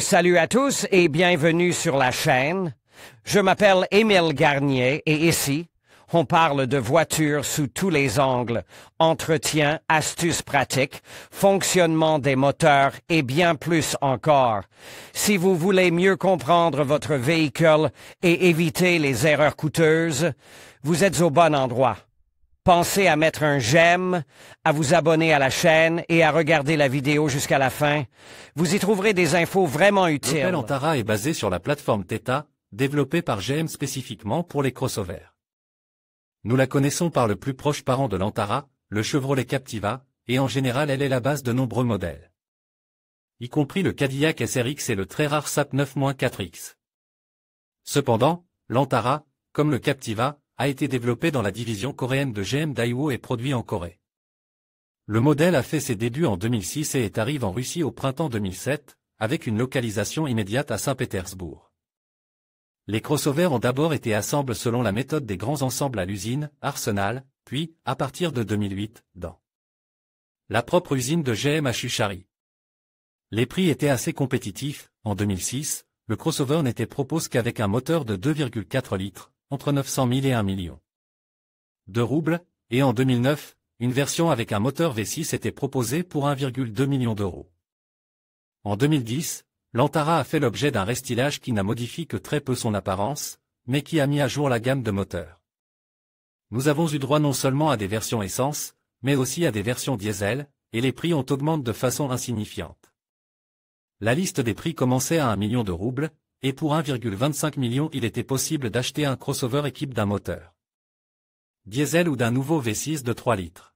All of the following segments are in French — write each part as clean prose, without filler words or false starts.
Salut à tous et bienvenue sur la chaîne. Je m'appelle Émile Garnier et ici, on parle de voitures sous tous les angles, entretien, astuces pratiques, fonctionnement des moteurs et bien plus encore. Si vous voulez mieux comprendre votre véhicule et éviter les erreurs coûteuses, vous êtes au bon endroit. Pensez à mettre un j'aime, à vous abonner à la chaîne et à regarder la vidéo jusqu'à la fin. Vous y trouverez des infos vraiment utiles. L'Opel Antara est basé sur la plateforme Theta, développée par GM spécifiquement pour les crossovers. Nous la connaissons par le plus proche parent de l'Antara, le Chevrolet Captiva, et en général elle est la base de nombreux modèles. Y compris le Cadillac SRX et le très rare SAP 9-4X. Cependant, l'Antara, comme le Captiva, a été développé dans la division coréenne de GM Daewoo et produit en Corée. Le modèle a fait ses débuts en 2006 et arrive en Russie au printemps 2007, avec une localisation immédiate à Saint-Pétersbourg. Les crossovers ont d'abord été assemblés selon la méthode des grands ensembles à l'usine, Arsenal, puis, à partir de 2008, dans la propre usine de GM à Chuchari. Les prix étaient assez compétitifs. En 2006, le crossover n'était proposé qu'avec un moteur de 2,4 litres, entre 900 000 et 1 million de roubles, et en 2009, une version avec un moteur V6 était proposée pour 1,2 million d'euros. En 2010, l'Antara a fait l'objet d'un restylage qui n'a modifié que très peu son apparence, mais qui a mis à jour la gamme de moteurs. Nous avons eu droit non seulement à des versions essence, mais aussi à des versions diesel, et les prix ont augmenté de façon insignifiante. La liste des prix commençait à 1 million de roubles, et pour 1,25 million il était possible d'acheter un crossover équipe d'un moteur diesel ou d'un nouveau V6 de 3 litres.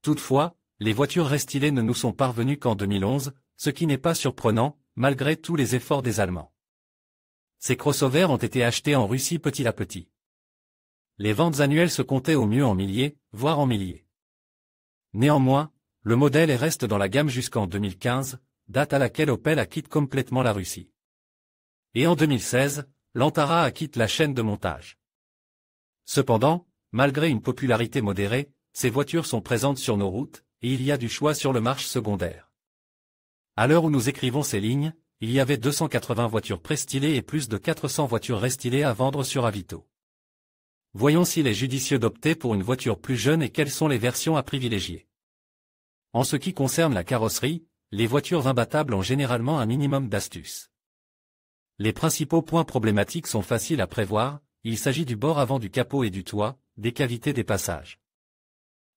Toutefois, les voitures restylées ne nous sont parvenues qu'en 2011, ce qui n'est pas surprenant, malgré tous les efforts des Allemands. Ces crossovers ont été achetés en Russie petit à petit. Les ventes annuelles se comptaient au mieux en milliers, voire en milliers. Néanmoins, le modèle reste dans la gamme jusqu'en 2015, date à laquelle Opel a quitté complètement la Russie. Et en 2016, l'Antara a quitté la chaîne de montage. Cependant, malgré une popularité modérée, ces voitures sont présentes sur nos routes, et il y a du choix sur le marché secondaire. À l'heure où nous écrivons ces lignes, il y avait 280 voitures prestylées et plus de 400 voitures restylées à vendre sur Avito. Voyons s'il est judicieux d'opter pour une voiture plus jeune et quelles sont les versions à privilégier. En ce qui concerne la carrosserie, les voitures imbattables ont généralement un minimum d'astuces. Les principaux points problématiques sont faciles à prévoir, il s'agit du bord avant du capot et du toit, des cavités des passages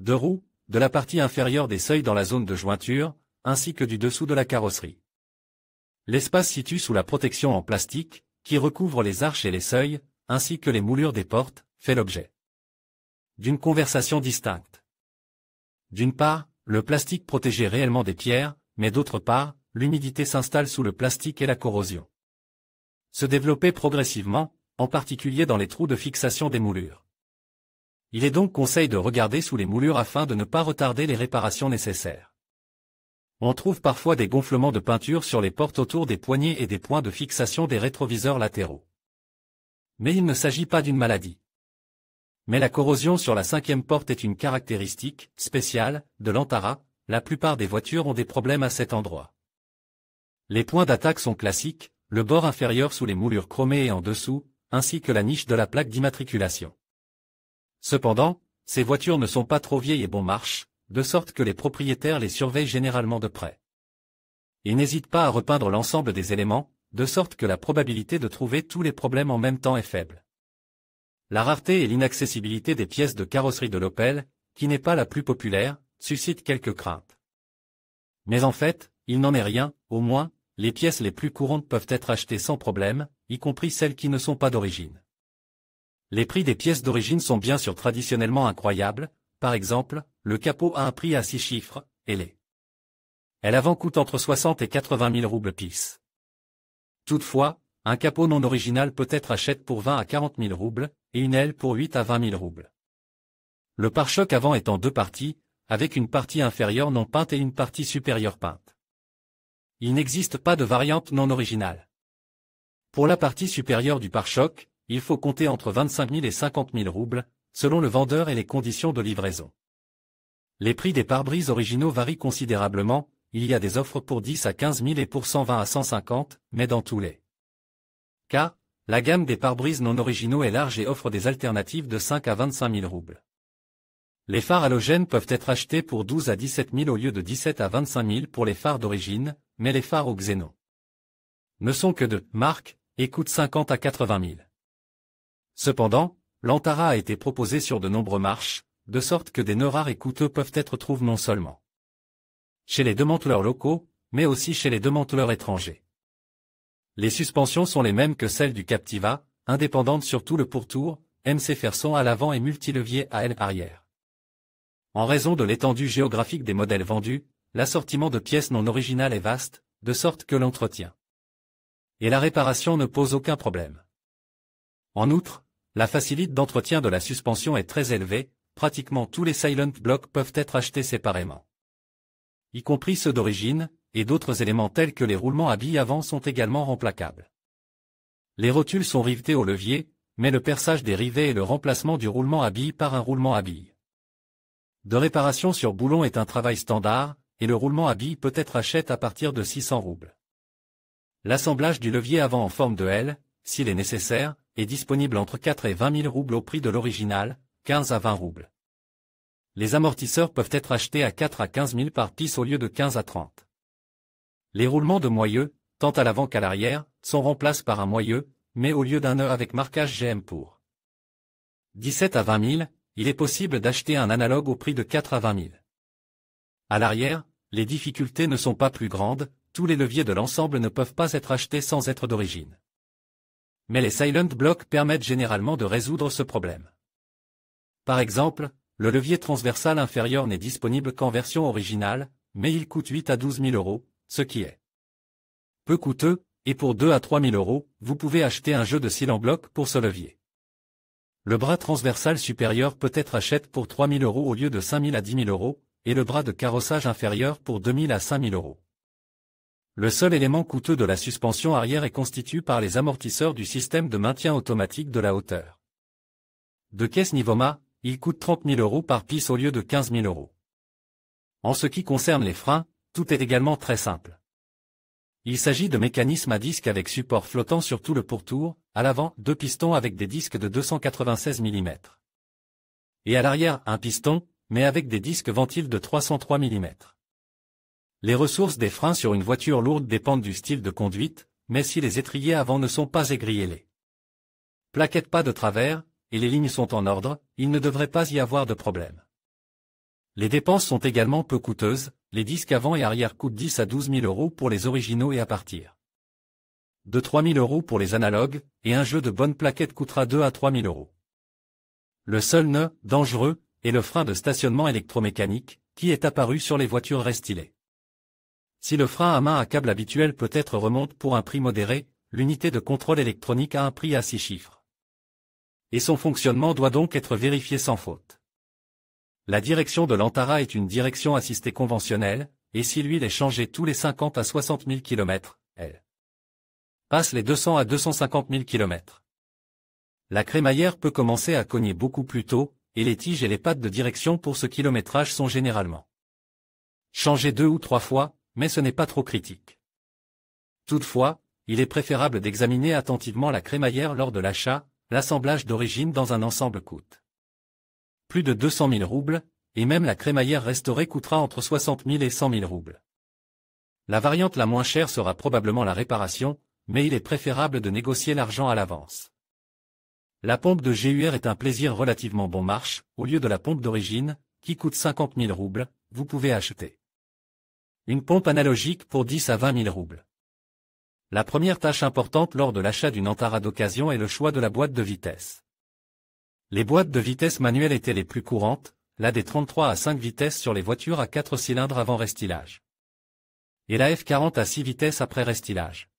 de roues, de la partie inférieure des seuils dans la zone de jointure, ainsi que du dessous de la carrosserie. L'espace situé sous la protection en plastique, qui recouvre les arches et les seuils, ainsi que les moulures des portes, fait l'objet d'une conversation distincte. D'une part, le plastique protégeait réellement des pierres, mais d'autre part, l'humidité s'installe sous le plastique et la corrosion se développait progressivement, en particulier dans les trous de fixation des moulures. Il est donc conseil de regarder sous les moulures afin de ne pas retarder les réparations nécessaires. On trouve parfois des gonflements de peinture sur les portes autour des poignées et des points de fixation des rétroviseurs latéraux. Mais il ne s'agit pas d'une maladie. Mais la corrosion sur la cinquième porte est une caractéristique spéciale de l'Antara, la plupart des voitures ont des problèmes à cet endroit. Les points d'attaque sont classiques, le bord inférieur sous les moulures chromées et en dessous, ainsi que la niche de la plaque d'immatriculation. Cependant, ces voitures ne sont pas trop vieilles et bon marche, de sorte que les propriétaires les surveillent généralement de près. Ils n'hésitent pas à repeindre l'ensemble des éléments, de sorte que la probabilité de trouver tous les problèmes en même temps est faible. La rareté et l'inaccessibilité des pièces de carrosserie de l'Opel, qui n'est pas la plus populaire, suscitent quelques craintes. Mais en fait, il n'en est rien, au moins, les pièces les plus courantes peuvent être achetées sans problème, y compris celles qui ne sont pas d'origine. Les prix des pièces d'origine sont bien sûr traditionnellement incroyables, par exemple, le capot a un prix à 6 chiffres, et les ailes avant coûtent entre 60 et 80 000 roubles pièce. Toutefois, un capot non original peut être acheté pour 20 à 40 000 roubles, et une aile pour 8 à 20 000 roubles. Le pare-choc avant est en deux parties, avec une partie inférieure non peinte et une partie supérieure peinte. Il n'existe pas de variante non originale. Pour la partie supérieure du pare-choc, il faut compter entre 25 000 et 50 000 roubles, selon le vendeur et les conditions de livraison. Les prix des pare-brises originaux varient considérablement, il y a des offres pour 10 à 15 000 et pour 120 à 150, mais dans tous les cas, la gamme des pare-brises non originaux est large et offre des alternatives de 5 à 25 000 roubles. Les phares halogènes peuvent être achetés pour 12 à 17 000 au lieu de 17 à 25 000 pour les phares d'origine, mais les phares au xénon ne sont que de marque et coûtent 50 à 80 000. Cependant, l'Antara a été proposé sur de nombreux marches, de sorte que des nœuds rares et coûteux peuvent être trouvés non seulement chez les démanteleurs locaux, mais aussi chez les démanteleurs étrangers. Les suspensions sont les mêmes que celles du Captiva, indépendantes sur tout le pourtour, MC Ferson à l'avant et multilevier à aile arrière. En raison de l'étendue géographique des modèles vendus, l'assortiment de pièces non originales est vaste, de sorte que l'entretien et la réparation ne posent aucun problème. En outre, la facilité d'entretien de la suspension est très élevée, pratiquement tous les Silent Blocks peuvent être achetés séparément, y compris ceux d'origine, et d'autres éléments tels que les roulements à billes avant sont également remplaçables. Les rotules sont rivetées au levier, mais le perçage des rivets et le remplacement du roulement à billes par un roulement à billes de réparation sur boulon est un travail standard, et le roulement à billes peut être acheté à partir de 600 roubles. L'assemblage du levier avant en forme de L, s'il est nécessaire, est disponible entre 4 et 20 000 roubles au prix de l'original, 15 à 20 roubles. Les amortisseurs peuvent être achetés à 4 à 15 000 par pièce au lieu de 15 à 30. Les roulements de moyeu, tant à l'avant qu'à l'arrière, sont remplacés par un moyeu, mais au lieu d'un nœud avec marquage GM pour 17 à 20 000, il est possible d'acheter un analogue au prix de 4 à 20 000. À l'arrière, les difficultés ne sont pas plus grandes, tous les leviers de l'ensemble ne peuvent pas être achetés sans être d'origine. Mais les Silent Blocks permettent généralement de résoudre ce problème. Par exemple, le levier transversal inférieur n'est disponible qu'en version originale, mais il coûte 8 à 12 000 euros, ce qui est peu coûteux, et pour 2 à 3 000 euros, vous pouvez acheter un jeu de Silent Block pour ce levier. Le bras transversal supérieur peut être acheté pour 3 000 euros au lieu de 5 000 à 10 000 euros, et le bras de carrossage inférieur pour 2 000 à 5 000 euros. Le seul élément coûteux de la suspension arrière est constitué par les amortisseurs du système de maintien automatique de la hauteur. De caisse Nivoma, il coûte 30 000 euros par pièce au lieu de 15 000 euros. En ce qui concerne les freins, tout est également très simple. Il s'agit de mécanismes à disque avec support flottant sur tout le pourtour, à l'avant, 2 pistons avec des disques de 296 mm. Et à l'arrière, un piston, mais avec des disques ventiles de 303 mm. Les ressources des freins sur une voiture lourde dépendent du style de conduite, mais si les étriers avant ne sont pas aiguillés, les plaquettes pas de travers, et les lignes sont en ordre, il ne devrait pas y avoir de problème. Les dépenses sont également peu coûteuses, les disques avant et arrière coûtent 10 à 12 000 euros pour les originaux et à partir de 3 000 euros pour les analogues, et un jeu de bonnes plaquettes coûtera 2 à 3 000 euros. Le seul nœud, dangereux, est le frein de stationnement électromécanique, qui est apparu sur les voitures restylées. Si le frein à main à câble habituel peut être remonte pour un prix modéré, l'unité de contrôle électronique a un prix à 6 chiffres. Et son fonctionnement doit donc être vérifié sans faute. La direction de l'Antara est une direction assistée conventionnelle, et si l'huile est changée tous les 50 à 60 000 km, elle passe les 200 à 250 000 km. La crémaillère peut commencer à cogner beaucoup plus tôt, et les tiges et les pattes de direction pour ce kilométrage sont généralement changées 2 ou 3 fois, mais ce n'est pas trop critique. Toutefois, il est préférable d'examiner attentivement la crémaillère lors de l'achat, l'assemblage d'origine dans un ensemble coûte plus de 200 000 roubles, et même la crémaillère restaurée coûtera entre 60 000 et 100 000 roubles. La variante la moins chère sera probablement la réparation, mais il est préférable de négocier l'argent à l'avance. La pompe de GUR est un plaisir relativement bon marche, au lieu de la pompe d'origine, qui coûte 50 000 roubles, vous pouvez acheter une pompe analogique pour 10 à 20 000 roubles. La première tâche importante lors de l'achat d'une Antara d'occasion est le choix de la boîte de vitesse. Les boîtes de vitesse manuelles étaient les plus courantes, la des 33 à 5 vitesses sur les voitures à 4 cylindres avant restylage. Et la F40 à 6 vitesses après restylage.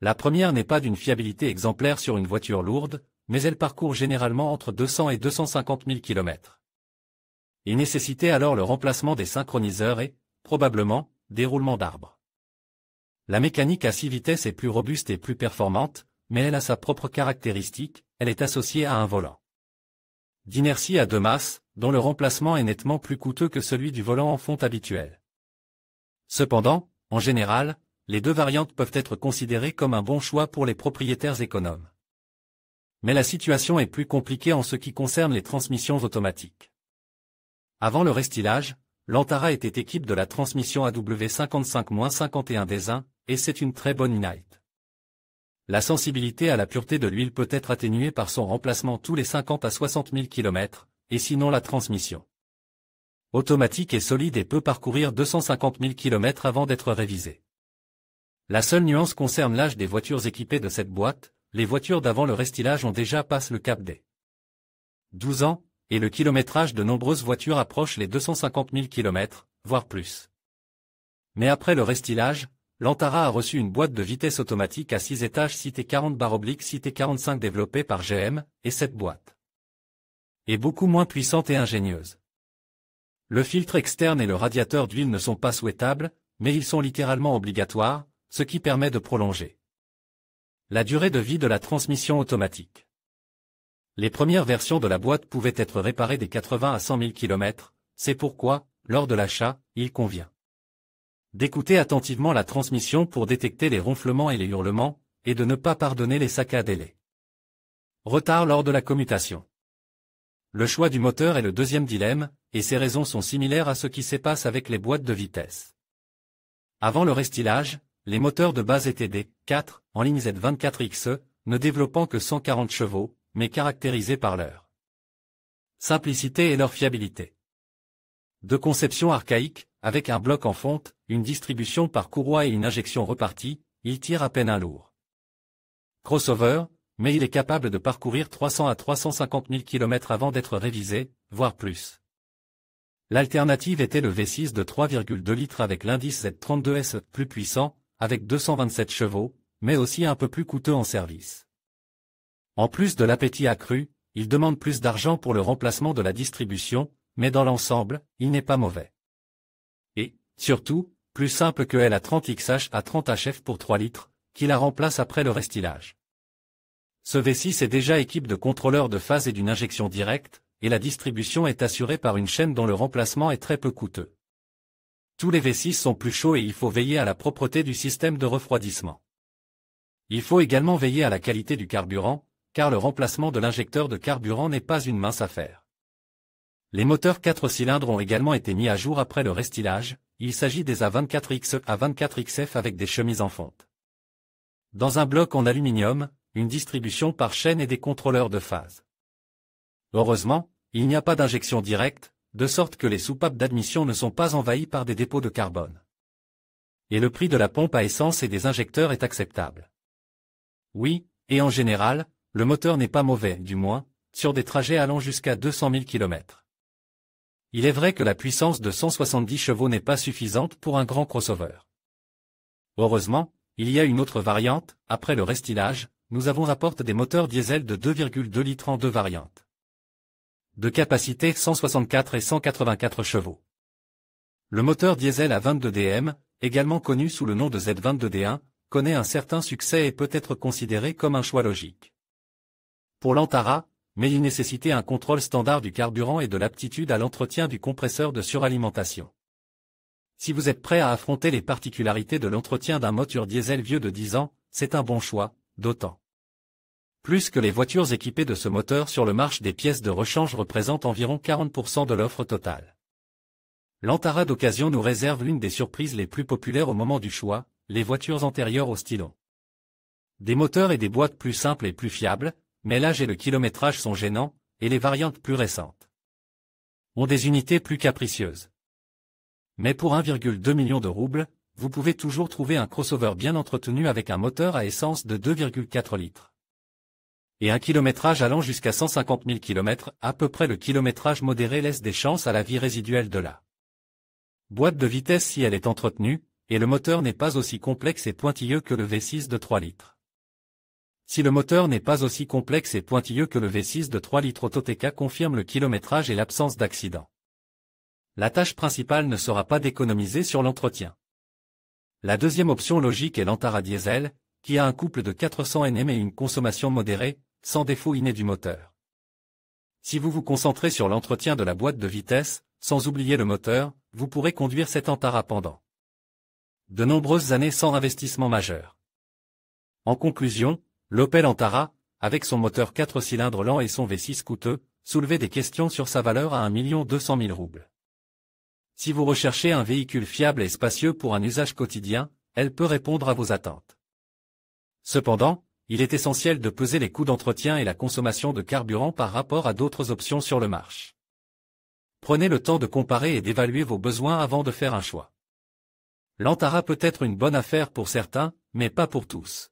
La première n'est pas d'une fiabilité exemplaire sur une voiture lourde, mais elle parcourt généralement entre 200 et 250 000 km. Il nécessitait alors le remplacement des synchroniseurs et, probablement, des roulements d'arbres. La mécanique à 6 vitesses est plus robuste et plus performante, mais elle a sa propre caractéristique, elle est associée à un volant d'inertie à 2 masses, dont le remplacement est nettement plus coûteux que celui du volant en fonte habituel. Cependant, en général, les deux variantes peuvent être considérées comme un bon choix pour les propriétaires économes. Mais la situation est plus compliquée en ce qui concerne les transmissions automatiques. Avant le restylage, l'Antara était équipée de la transmission AW55-51-1, et c'est une très bonne Unite. La sensibilité à la pureté de l'huile peut être atténuée par son remplacement tous les 50 à 60 000 km, et sinon la transmission automatique est solide et peut parcourir 250 000 km avant d'être révisée. La seule nuance concerne l'âge des voitures équipées de cette boîte. Les voitures d'avant le restylage ont déjà passé le cap des 12 ans, et le kilométrage de nombreuses voitures approche les 250 000 km, voire plus. Mais après le restylage, l'Antara a reçu une boîte de vitesse automatique à 6 étages CT40/CT45 développée par GM, et cette boîte est beaucoup moins puissante et ingénieuse. Le filtre externe et le radiateur d'huile ne sont pas souhaitables, mais ils sont littéralement obligatoires, ce qui permet de prolonger la durée de vie de la transmission automatique. Les premières versions de la boîte pouvaient être réparées des 80 à 100 000 km, c'est pourquoi, lors de l'achat, il convient d'écouter attentivement la transmission pour détecter les ronflements et les hurlements, et de ne pas pardonner les saccades et les retards lors de la commutation. Le choix du moteur est le deuxième dilemme, et ces raisons sont similaires à ce qui se passe avec les boîtes de vitesse. Avant le restylage, les moteurs de base étaient des 4 en ligne Z24XE, ne développant que 140 chevaux, mais caractérisés par leur simplicité et leur fiabilité. De conception archaïque, avec un bloc en fonte, une distribution par courroie et une injection repartie, il tire à peine un lourd crossover, mais il est capable de parcourir 300 à 350 000 km avant d'être révisé, voire plus. L'alternative était le V6 de 3,2 litres avec l'indice Z32S plus puissant, avec 227 chevaux, mais aussi un peu plus coûteux en service. En plus de l'appétit accru, il demande plus d'argent pour le remplacement de la distribution, mais dans l'ensemble, il n'est pas mauvais. Et, surtout, plus simple que LA30XH à 30HF pour 3 litres, qui la remplace après le restylage. Ce V6 est déjà équipé de contrôleurs de phase et d'une injection directe, et la distribution est assurée par une chaîne dont le remplacement est très peu coûteux. Tous les V6 sont plus chauds et il faut veiller à la propreté du système de refroidissement. Il faut également veiller à la qualité du carburant, car le remplacement de l'injecteur de carburant n'est pas une mince affaire. Les moteurs 4 cylindres ont également été mis à jour après le restylage, il s'agit des A24XE A24XF avec des chemises en fonte. Dans un bloc en aluminium, une distribution par chaîne et des contrôleurs de phase. Heureusement, il n'y a pas d'injection directe, de sorte que les soupapes d'admission ne sont pas envahies par des dépôts de carbone. Et le prix de la pompe à essence et des injecteurs est acceptable. Oui, et en général, le moteur n'est pas mauvais, du moins, sur des trajets allant jusqu'à 200 000 km. Il est vrai que la puissance de 170 chevaux n'est pas suffisante pour un grand crossover. Heureusement, il y a une autre variante, après le restylage, nous avons apporté des moteurs diesel de 2,2 litres en deux variantes. De capacité 164 et 184 chevaux. Le moteur diesel à 22 DM, également connu sous le nom de Z22D1, connaît un certain succès et peut être considéré comme un choix logique pour l'Antara, mais il nécessitait un contrôle standard du carburant et de l'aptitude à l'entretien du compresseur de suralimentation. Si vous êtes prêt à affronter les particularités de l'entretien d'un moteur diesel vieux de 10 ans, c'est un bon choix, d'autant plus que les voitures équipées de ce moteur sur le marché des pièces de rechange représentent environ 40% de l'offre totale. L'Antara d'occasion nous réserve l'une des surprises les plus populaires au moment du choix, les voitures antérieures au stylo. Des moteurs et des boîtes plus simples et plus fiables, mais l'âge et le kilométrage sont gênants, et les variantes plus récentes ont des unités plus capricieuses. Mais pour 1,2 million de roubles, vous pouvez toujours trouver un crossover bien entretenu avec un moteur à essence de 2,4 litres. Et un kilométrage allant jusqu'à 150 000 km, à peu près le kilométrage modéré laisse des chances à la vie résiduelle de la boîte de vitesse si elle est entretenue, et le moteur n'est pas aussi complexe et pointilleux que le V6 de 3 litres. Si le moteur n'est pas aussi complexe et pointilleux que le V6 de 3 litres, Autoteca confirme le kilométrage et l'absence d'accident. La tâche principale ne sera pas d'économiser sur l'entretien. La deuxième option logique est l'Antara diesel, qui a un couple de 400 Nm et une consommation modérée, sans défaut inné du moteur. Si vous vous concentrez sur l'entretien de la boîte de vitesse, sans oublier le moteur, vous pourrez conduire cette Antara pendant de nombreuses années sans investissement majeur. En conclusion, l'Opel Antara, avec son moteur 4 cylindres lent et son V6 coûteux, soulevait des questions sur sa valeur à 1 200 000 roubles. Si vous recherchez un véhicule fiable et spacieux pour un usage quotidien, elle peut répondre à vos attentes. Cependant, il est essentiel de peser les coûts d'entretien et la consommation de carburant par rapport à d'autres options sur le marché. Prenez le temps de comparer et d'évaluer vos besoins avant de faire un choix. L'Antara peut être une bonne affaire pour certains, mais pas pour tous.